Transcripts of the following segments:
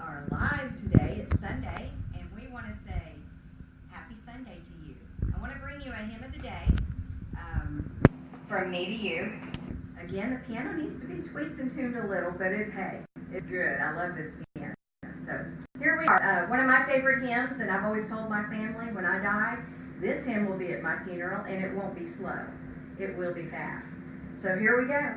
are live today. It's Sunday, and we want to say Happy Sunday to you. I want to bring you a hymn of the day from me to you. Again, the piano needs to be tweaked and tuned a little, but it's good. I love this piano. So here we are. One of my favorite hymns, and I've always told my family when I die, this hymn will be at my funeral, and it won't be slow. It will be fast. So here we go.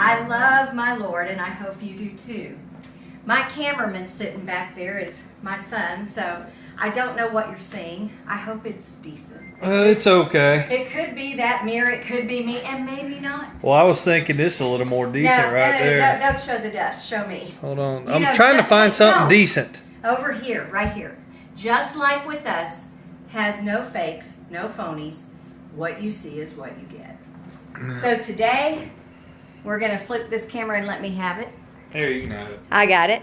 I love my Lord, and I hope you do too. My cameraman sitting back there is my son, so I don't know what you're seeing. I hope it's decent. It's okay. It could be that mirror, it could be me, and maybe not. Well, I was thinking this is a little more decent there. No, show the dust. Show me. Hold on. I'm trying to find something decent. Over here, right here. Just Life with Us has no fakes, no phonies. What you see is what you get. So today, we're going to flip this camera and let me have it. Here, you can have it. I got it.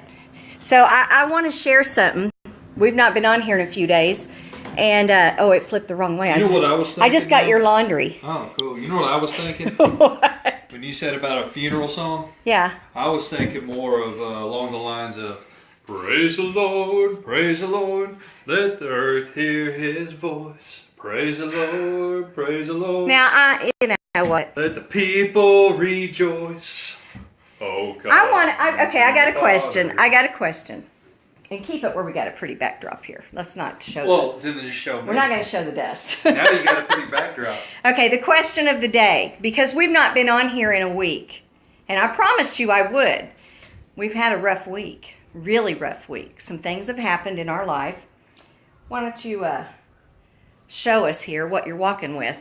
So I want to share something. We've not been on here in a few days. And, oh, it flipped the wrong way. You know what I was thinking? I just got your laundry. Oh, cool. You know what I was thinking? What? When you said about a funeral song? Yeah. I was thinking more of along the lines of, praise the Lord, let the earth hear his voice. Praise the Lord, praise the Lord. Now, you know what? Let the people rejoice. Oh, God. Okay, I got a question. And keep it where we got a pretty backdrop here. Let's not show Well, then just show me. We're not going to show the dust. Now you got a pretty backdrop. Okay, the question of the day. Because we've not been on here in a week. And I promised you I would. We've had a rough week. Really rough week. Some things have happened in our life. Why don't you show us here what you're walking with?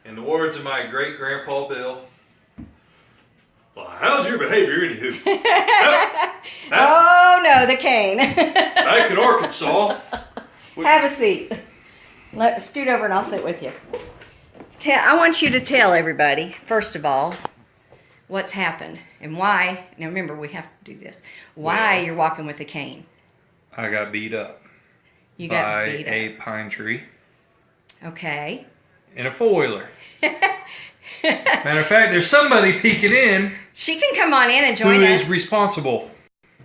In the words of my great-grandpa Bill, well, how's your behavior, anywho? Oh, no, the cane. Back in Arkansas. Have a seat. Scoot over and I'll sit with you. I want you to tell everybody, first of all, what's happened and why. Now, remember, we have to do this. Why you're walking with a cane. I got beat up. You got beat up. By a pine tree. Okay. In a four-wheeler. Matter of fact, there's somebody peeking in. She can come on in and join us. Who is responsible?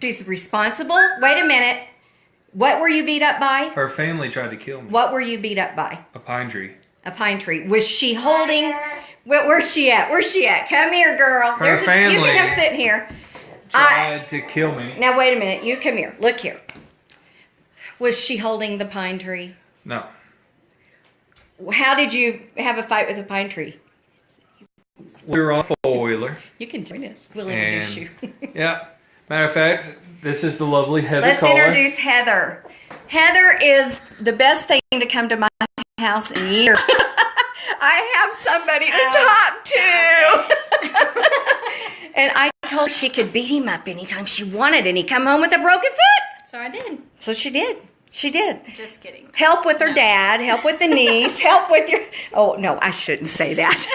She's responsible? Wait a minute. What were you beat up by? Her family tried to kill me. What were you beat up by? A pine tree. A pine tree. Was she holding... Where's she at? Come here, girl. Her family... You can come sit here. Tried to kill me. Now, wait a minute. You come here. Look here. Was she holding the pine tree? No. How did you have a fight with a pine tree? We were on a four-wheeler. You can join us. We'll introduce you. Yeah. Matter of fact, this is the lovely Heather Let's Kohler. introduce Heather. Heather is the best thing to come to my house in years. I have somebody to talk to. And I told her she could beat him up anytime she wanted, and he come home with a broken foot. So I did. So she did. She did. Just kidding. Help with her dad, help with the niece, help with your... Oh, no, I shouldn't say that.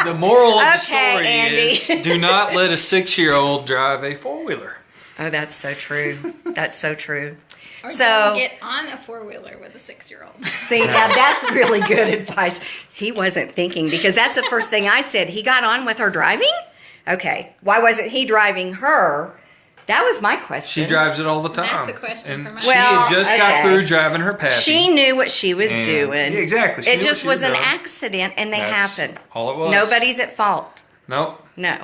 The moral of the Okay, story Andy. is do not let a 6-year-old drive a 4-wheeler. Oh, that's so true. That's so true. Or So- don't get on a 4-wheeler with a 6-year-old. See, now that's really good advice. He wasn't thinking, because that's the first thing I said. He got on with her driving? Okay. Why wasn't he driving her? That was my question. She drives it all the time. That's a question and for my- she Well, had just okay. got through driving her Pappy. She knew what she was And- doing. Yeah, exactly. She It knew what just she was an doing. accident, and they That's happen. all it was. Nobody's at fault. Nope. No.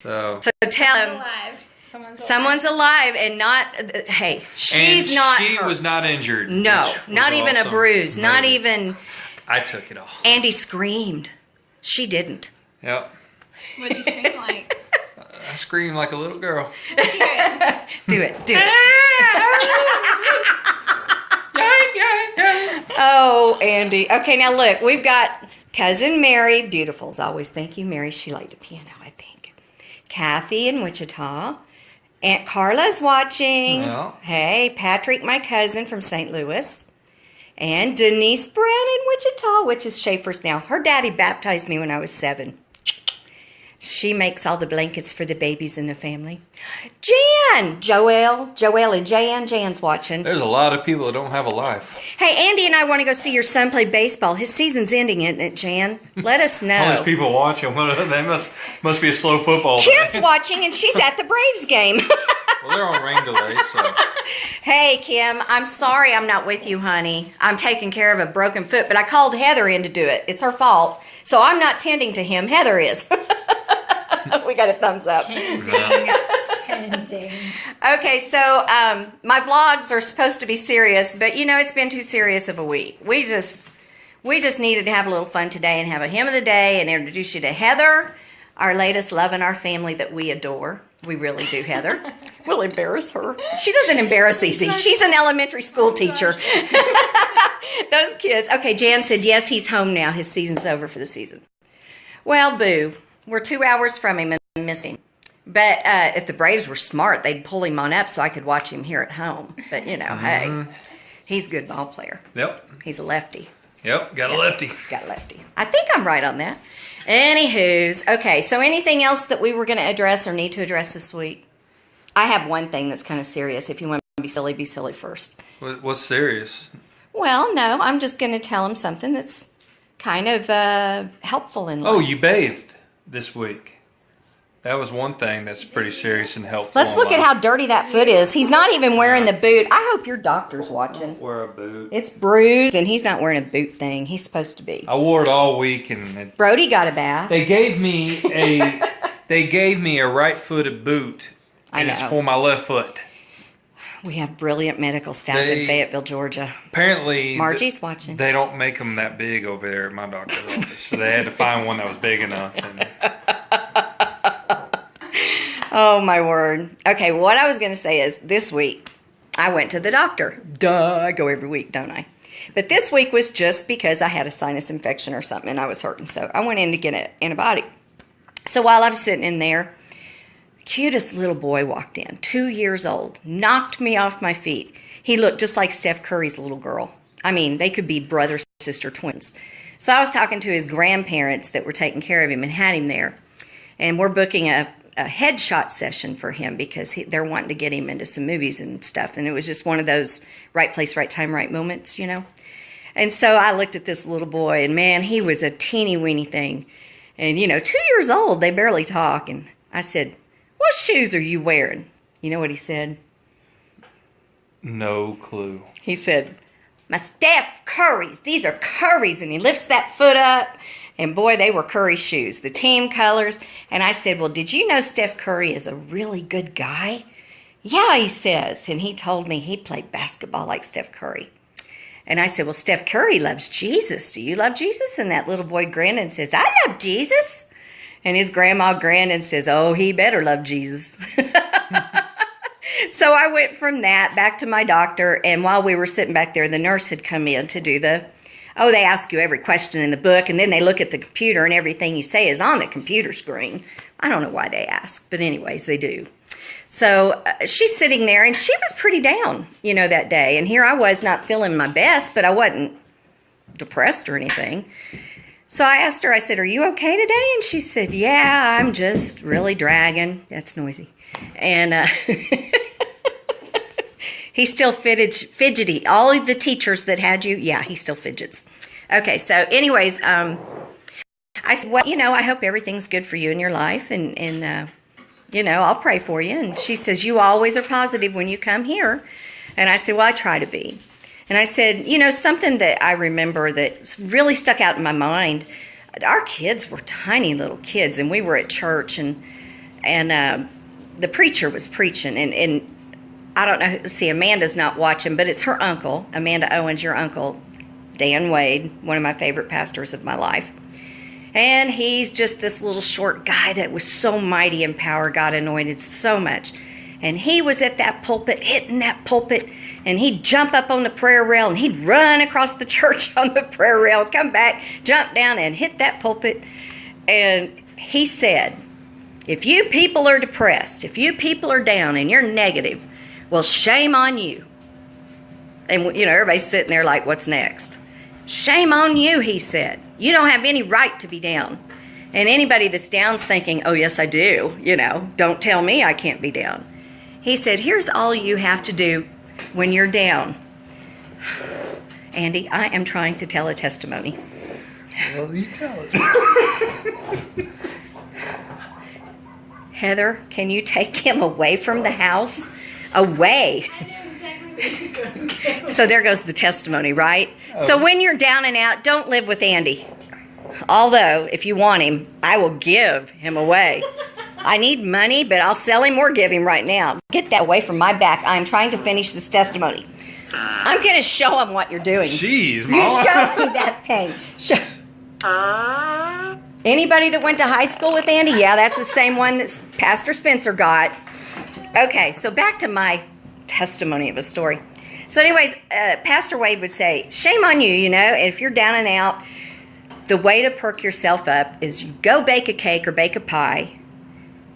So So tell him Alive. Someone's alive. someone's alive and not. Hey, she's and not. She hurt. was not injured. No, which was not even a also bruise. Not amazing. even. I took it all. Andy screamed. She didn't. Yep. What'd you scream like? I screamed like a little girl. Let's hear it. Do it. Do it. Oh, Andy. Okay, now look, we've got cousin Mary, beautiful as always. Thank you, Mary. She liked the piano, I think. Kathy in Wichita. Aunt Carla's watching. Yeah. Hey, Patrick, my cousin from St. Louis. And Denise Brown in Wichita, which is Schaefer's now. Her daddy baptized me when I was 7. She makes all the blankets for the babies in the family. Jan! Joelle and Jan. Jan's watching. There's a lot of people that don't have a life. Hey, Andy and I want to go see your son play baseball. His season's ending, isn't it, Jan? Let us All these know. people watching. They must be a slow football day. Kim's watching, and she's at the Braves game. Well, they're on rain delay, so. Hey, Kim, I'm sorry I'm not with you, honey. I'm taking care of a broken foot, but I called Heather in to do it. It's her fault. So I'm not tending to him. Heather is. We got a thumbs up. Tending. Okay, so my vlogs are supposed to be serious, but you know it's been too serious of a week. We just needed to have a little fun today and have a hymn of the day and introduce you to Heather, our latest love in our family that we adore. We really do, Heather. We'll embarrass her. She doesn't embarrass easy. She's an elementary school teacher. Those kids. Okay, Jan said yes, he's home now. His season's over for the season. Well, boo. We're 2 hours from him and miss him. But if the Braves were smart, they'd pull him on up so I could watch him here at home. But, you know, hey, he's a good ball player. Yep. He's a lefty. Yep. Got a lefty. He's got a lefty. I think I'm right on that. Anywho's. Okay, so anything else that we were going to address or need to address this week? I have one thing that's kind of serious. If you want to be silly first. What's serious? Well, no, I'm just going to tell him something that's kind of helpful in life. Oh, you bathed this week. That was one thing that's pretty serious and helpful. Let's look at how dirty that foot is. He's not even wearing the boot. I hope your doctor's watching. Wear a boot. It's bruised, and he's not wearing a boot thing. He's supposed to be. I wore it all week, and Brody got a bath. they gave me a right-footed boot, I and it's know. for my left foot. We have brilliant medical staff They- in Fayetteville, Georgia. Apparently, Margie's watching. They don't make them that big over there at my doctor's office, so they had to find one that was big enough. And Oh, my word. Okay, what I was going to say is this week, I went to the doctor. Duh, I go every week, don't I? But this week was just because I had a sinus infection or something and I was hurting. So I went in to get an antibiotic. So while I was sitting in there, cutest little boy walked in, 2 years old, knocked me off my feet. He looked just like Steph Curry's little girl. I mean, they could be brother, sister, twins. So I was talking to his grandparents that were taking care of him and had him there. And we're booking a headshot session for him because they're wanting to get him into some movies and stuff. And it was just one of those right place, right time, right moments, you know. And so I looked at this little boy, and man, he was a teeny weeny thing. And, you know, 2 years old, they barely talk. And I said, "What shoes are you wearing?" You know what he said? no clue. He said, "My Steph Curry's. These are Curry's." And he lifts that foot up. And boy, they were Curry shoes, the team colors. And I said, "Well, did you know Steph Curry is a really good guy?" "Yeah," he says. And he told me he played basketball like Steph Curry. And I said, "Well, Steph Curry loves Jesus. Do you love Jesus?" And that little boy grinned and says, "I love Jesus." And his grandma grinned and says, "Oh, he better love Jesus." So I went from that back to my doctor. And while we were sitting back there, the nurse had come in to do they ask you every question in the book, and then they look at the computer, and everything you say is on the computer screen. I don't know why they ask, but anyways, they do. So she's sitting there, and she was pretty down, you know, that day. And here I was not feeling my best, but I wasn't depressed or anything. So I asked her, I said, are you okay today? And she said, yeah, I'm just really dragging. That's noisy. And he's still fidgety. All of the teachers that had you, yeah, he still fidgets. Okay, so anyways, I said, well, I hope everything's good for you in your life. And I'll pray for you. And she says, you always are positive when you come here. And I said, well, I try to be. And I said, something that I remember that really stuck out in my mind, our kids were tiny little kids, and we were at church, and the preacher was preaching, and I don't know, see, Amanda's not watching, but it's her uncle, Amanda Owens, your uncle, Dan Wade, one of my favorite pastors of my life. And he's just this little short guy that was so mighty in power, God anointed so much. And he was at that pulpit, hitting that pulpit, and he'd jump up on the prayer rail, and he'd run across the church on the prayer rail, come back, jump down, and hit that pulpit. And he said, if you people are depressed, if you people are down and you're negative, well, shame on you. And, everybody's sitting there like, what's next? Shame on you, he said. You don't have any right to be down. And anybody that's down's thinking, oh, yes, I do. Don't tell me I can't be down. He said, here's all you have to do when you're down. Andy, I am trying to tell a testimony. Well, you tell it. Heather, can you take him away from the house? Away. I know exactly where he's going to go. So there goes the testimony, right? Oh. So when you're down and out, don't live with Andy. Although, if you want him, I will give him away. I need money, but I'll sell him or give him right now. Get that away from my back. I'm trying to finish this testimony. I'm going to show him what you're doing. Jeez, You Mama. show me that thing. Anybody that went to high school with Andy? Yeah, that's the same one that Pastor Spencer got. Okay, so back to my testimony of a story. So anyways, Pastor Wade would say, shame on you, if you're down and out, the way to perk yourself up is you go bake a cake or bake a pie,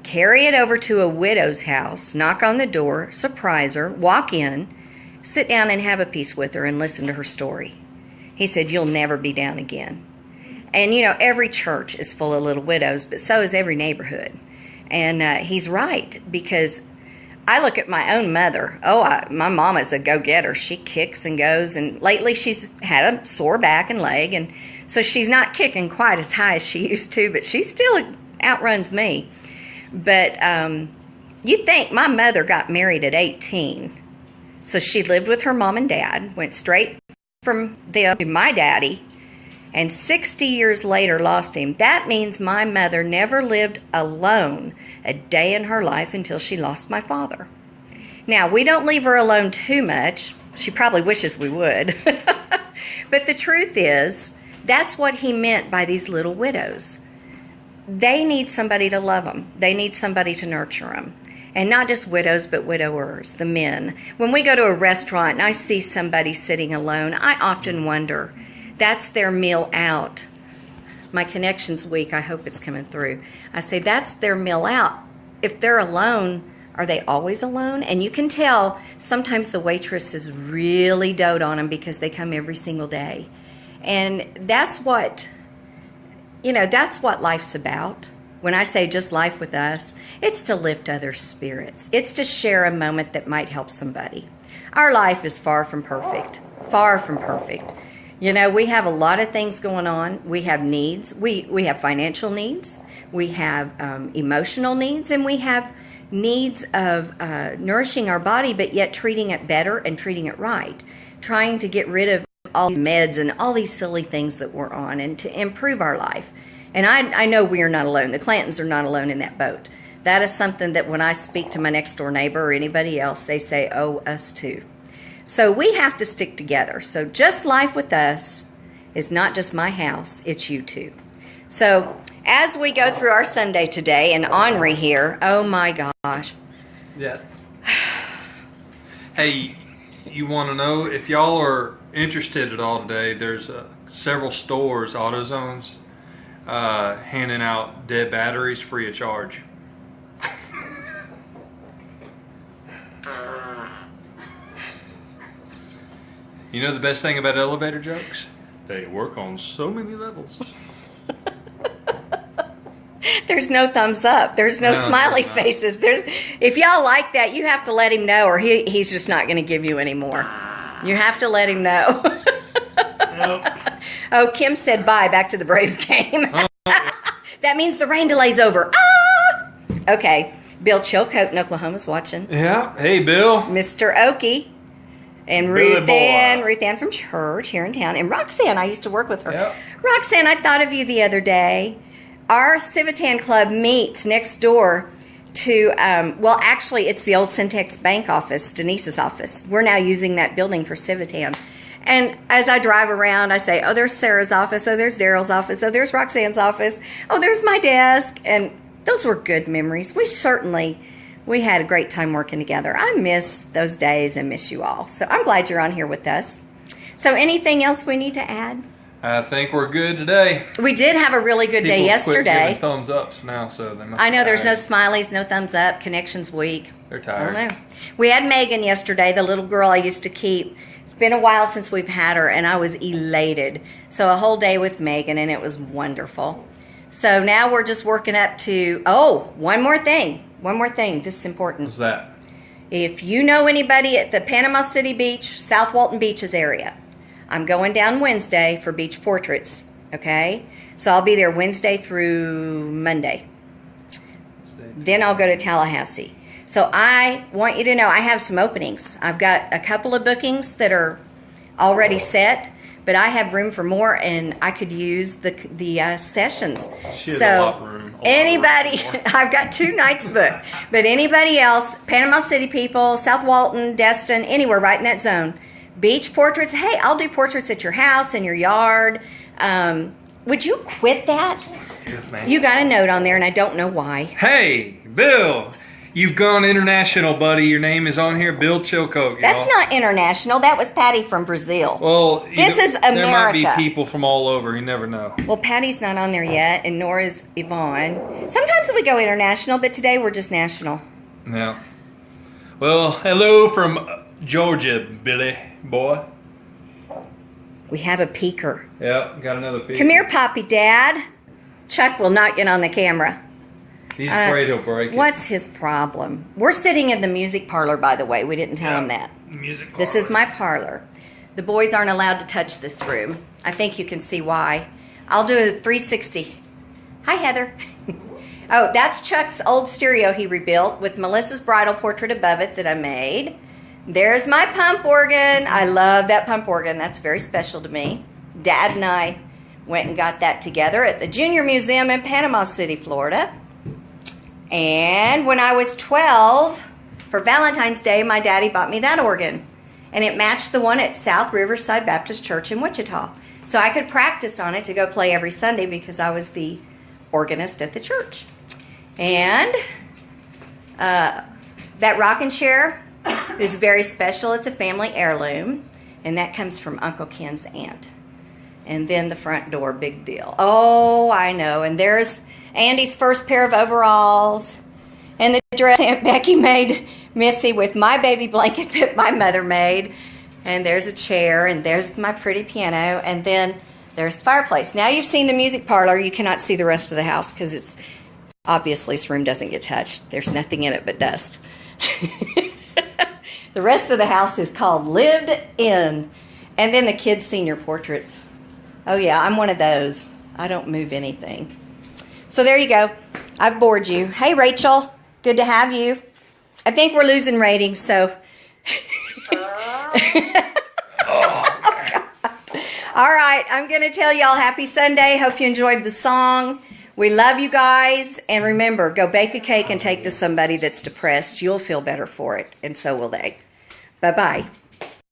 carry it over to a widow's house, knock on the door, surprise her, walk in, sit down and have a piece with her and listen to her story. He said, you'll never be down again. And, every church is full of little widows, but so is every neighborhood. And he's right, because I look at my own mother. My mom is a go-getter. She kicks and goes, and lately she's had a sore back and leg, and so she's not kicking quite as high as she used to, but she still outruns me. But you'd think my mother got married at 18. So she lived with her mom and dad, went straight from them to my daddy, and 60 years later lost him. That means my mother never lived alone a day in her life until she lost my father. Now, we don't leave her alone too much. She probably wishes we would. But the truth is, that's what he meant by these little widows. They need somebody to love them. They need somebody to nurture them. And not just widows, but widowers, the men. When we go to a restaurant and I see somebody sitting alone, I often wonder, that's their meal out. My connection's weak. I hope it's coming through. I say, that's their meal out. If they're alone, are they always alone? And you can tell sometimes the waitresses really dote on them because they come every single day. And that's what life's about. When I say just life with us, it's to lift others' spirits. It's to share a moment that might help somebody. Our life is far from perfect. Far from perfect. We have a lot of things going on. We have needs. We have financial needs. We have emotional needs. And we have needs of nourishing our body, but yet treating it better and treating it right. Trying to get rid of all these meds and all these silly things that we're on and to improve our life. And I know we are not alone. The Clantons are not alone in that boat. That is something that when I speak to my next door neighbor or anybody else, they say, oh, us too. So we have to stick together. So just life with us is not just my house, it's you too. So as we go through our Sunday today, and Henri here, oh my gosh. Yes. Hey, you want to know if y'all are interested at all today? There's several stores, AutoZones, handing out dead batteries free of charge. You know the best thing about elevator jokes? They work on so many levels. There's no thumbs up. There's no No, smiley there's not. faces. If y'all like that, you have to let him know, or he's just not going to give you any more. You have to let him know. Oh, Kim said bye. Back to the Braves game. That means the rain delay's over. Ah! Okay. Bill Chilcote in Oklahoma's watching. Yeah. Hey, Bill. Mr. Okie. And Billy Ruth boy. Ann from church here in town. And Roxanne, I used to work with her. Yep. Roxanne, I thought of you the other day. Our Civitan Club meets next door to, well, actually, it's the old Syntex Bank office, Denise's office. We're now using that building for Civitan. And as I drive around, I say, oh, there's Sarah's office. Oh, there's Daryl's office. Oh, there's Roxanne's office. Oh, there's my desk. And those were good memories. We had a great time working together. I miss those days and miss you all. So I'm glad you're on here with us. So anything else we need to add? I think we're good today. We did have a really good day People quit yesterday. giving thumbs ups now, so they must I know be there's no tired. smileys, no thumbs up, connection's weak. They're I tired. don't know. We had Megan yesterday, the little girl I used to keep. It's been a while since we've had her, and I was elated. So a whole day with Megan, and it was wonderful. So now we're just working up to, one more thing. One more thing. This is important. What's that? If you know anybody at the Panama City Beach, South Walton Beaches area, I'm going down Wednesday for beach portraits, okay? So I'll be there Wednesday through Monday. Then I'll go to Tallahassee. So I want you to know I have some openings. I've got a couple of bookings that are already set, but I have room for more, and I could use the sessions. She has So a lot of room. anybody, I've got 2 nights booked, but anybody else, Panama City people, South Walton, Destin, anywhere right in that zone, beach portraits. Hey, I'll do portraits at your house, in your yard. Would you quit that? Yes, ma'am. You got a note on there, and I don't know why. Hey, Bill. You've gone international, buddy. Your name is on here, Bill Chilcote. That's y'all. not international. That was Patty from Brazil. Well, This is There might be America. people from all over. You never know. Well, Patty's not on there yet, and nor is Yvonne. Sometimes we go international, but today we're just national. Yeah. Well, hello from Georgia, Billy boy. We have a peeker. Yep, got another piece. Come here, Poppy Dad. Chuck will not get on the camera. He's afraid he'll break it. What's his problem? We're sitting in the music parlor, by the way. We didn't tell him that. Music. This is my parlor. The boys aren't allowed to touch this room. I think you can see why. I'll do a 360. Hi, Heather. Oh, that's Chuck's old stereo he rebuilt with Melissa's bridal portrait above it that I made. There's my pump organ. I love that pump organ. That's very special to me. Dad and I went and got that together at the Junior Museum in Panama City, Florida. And when I was 12, for Valentine's Day, my daddy bought me that organ. And it matched the one at South Riverside Baptist Church in Wichita. So I could practice on it to go play every Sunday because I was the organist at the church. And that rocking chair is very special. It's a family heirloom. And that comes from Uncle Ken's aunt. And then the front door, big deal. Oh, I know. And there's Andy's first pair of overalls. And the dress Aunt Becky made Missy with my baby blanket that my mother made. And there's a chair. And there's my pretty piano. And then there's the fireplace. Now you've seen the music parlor. You cannot see the rest of the house because it's obviously this room doesn't get touched. There's nothing in it but dust. The rest of the house is called Lived In. And then the kids' senior portraits. Oh, yeah, I'm one of those. I don't move anything. So there you go. I've bored you. Hey, Rachel. Good to have you. I think we're losing ratings, so. All right, I'm going to tell y'all happy Sunday. Hope you enjoyed the song. We love you guys. And remember, go bake a cake and take to somebody that's depressed. You'll feel better for it, and so will they. Bye-bye.